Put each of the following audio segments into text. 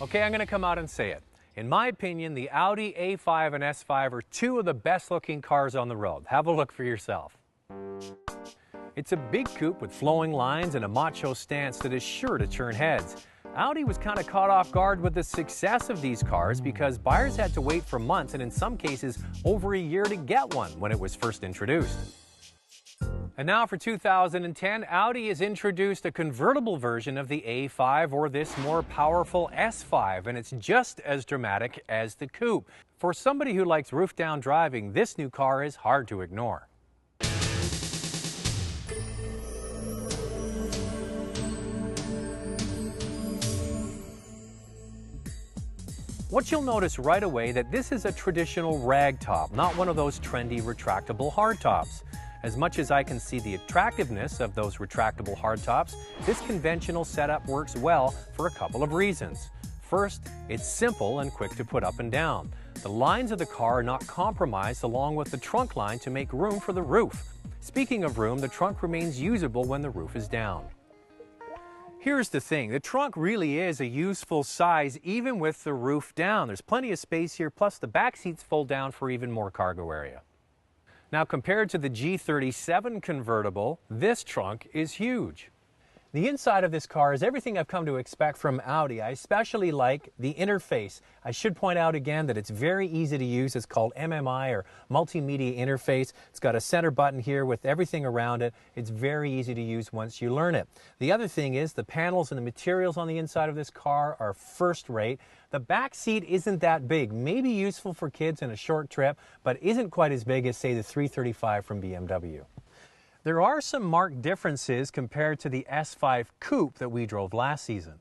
Okay, I'm going to come out and say it. In my opinion, the Audi A5 and S5 are two of the best looking cars on the road. Have a look for yourself. It's a big coupe with flowing lines and a macho stance that is sure to turn heads. Audi was kind of caught off guard with the success of these cars because buyers had to wait for months and in some cases over a year to get one when it was first introduced. And now for 2010, Audi has introduced a convertible version of the A5 or this more powerful S5, and it's just as dramatic as the coupe. For somebody who likes roof-down driving, this new car is hard to ignore. What you'll notice right away that this is a traditional ragtop, not one of those trendy retractable hardtops. As much as I can see the attractiveness of those retractable hardtops, this conventional setup works well for a couple of reasons. First, it's simple and quick to put up and down. The lines of the car are not compromised along with the trunk line to make room for the roof. Speaking of room, the trunk remains usable when the roof is down. Here's the thing, the trunk really is a useful size even with the roof down. There's plenty of space here, plus the back seats fold down for even more cargo area. Now compared to the G37 convertible, this trunk is huge. The inside of this car is everything I've come to expect from Audi. I especially like the interface. I should point out again that it's very easy to use. It's called MMI or Multimedia Interface. It's got a center button here with everything around it. It's very easy to use once you learn it. The other thing is the panels and the materials on the inside of this car are first rate. The back seat isn't that big, maybe useful for kids in a short trip, but isn't quite as big as, say, the 335 from BMW. There are some marked differences compared to the S5 Coupe that we drove last season.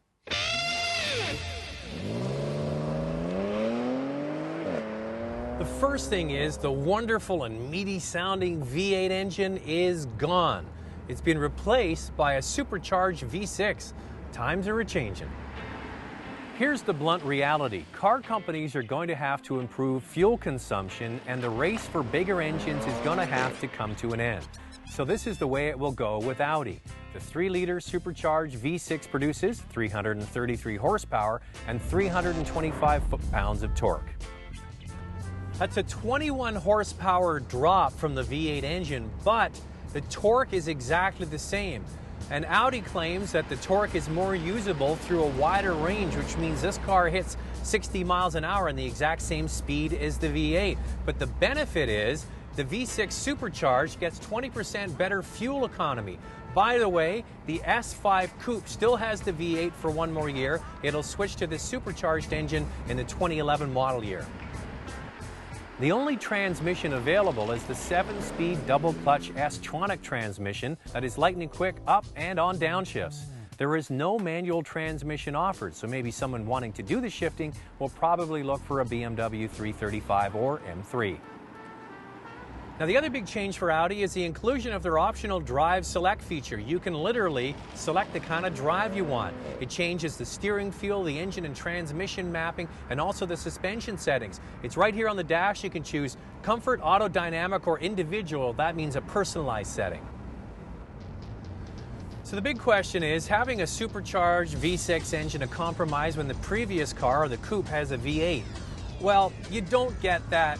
The first thing is the wonderful and meaty sounding V8 engine is gone. It's been replaced by a supercharged V6. Times are a-changin'. Here's the blunt reality. Car companies are going to have to improve fuel consumption and the race for bigger engines is going to have to come to an end. So this is the way it will go with Audi. The 3-liter supercharged V6 produces 333 horsepower and 325 foot-pounds of torque. That's a 21 horsepower drop from the V8 engine, but the torque is exactly the same. And Audi claims that the torque is more usable through a wider range, which means this car hits 60 miles an hour and the exact same speed as the V8. But the benefit is the V6 supercharged gets 20% better fuel economy. By the way, the S5 Coupe still has the V8 for one more year. It'll switch to the supercharged engine in the 2011 model year. The only transmission available is the 7-speed double-clutch S-tronic transmission that is lightning quick up and on downshifts. There is no manual transmission offered, so maybe someone wanting to do the shifting will probably look for a BMW 335 or M3. Now the other big change for Audi is the inclusion of their optional Drive Select feature. You can literally select the kind of drive you want. It changes the steering feel, the engine and transmission mapping, and also the suspension settings. It's right here on the dash. You can choose Comfort, Auto Dynamic, or Individual. That means a personalized setting. So the big question is, having a supercharged V6 engine a compromise when the previous car, or the Coupe, has a V8? Well, you don't get that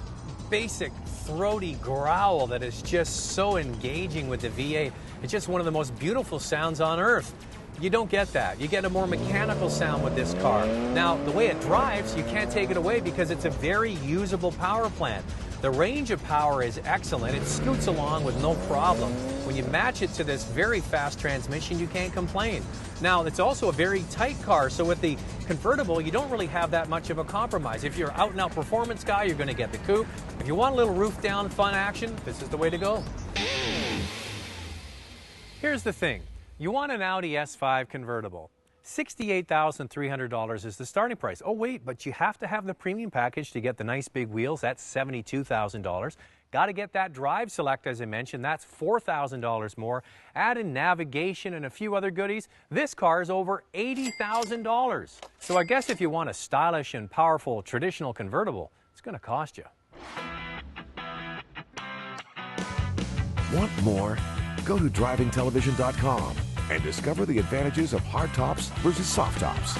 basic throaty growl that is just so engaging with the V8. It's just one of the most beautiful sounds on earth. You don't get that. You get a more mechanical sound with this car. Now, the way it drives, you can't take it away because it's a very usable power plant. The range of power is excellent. It scoots along with no problem. When you match it to this very fast transmission, you can't complain. Now, it's also a very tight car, so with the convertible, you don't really have that much of a compromise. If you're out and out performance guy, you're going to get the coupe. If you want a little roof down fun action, this is the way to go. Here's the thing. You want an Audi S5 convertible. $68,300 is the starting price. Oh wait, but you have to have the premium package to get the nice big wheels. That's $72,000. Got to get that Drive Select, as I mentioned. That's $4,000 more. Add in navigation and a few other goodies. This car is over $80,000. So I guess if you want a stylish and powerful traditional convertible, it's going to cost you. Want more? Go to drivingtelevision.com and discover the advantages of hardtops versus soft tops.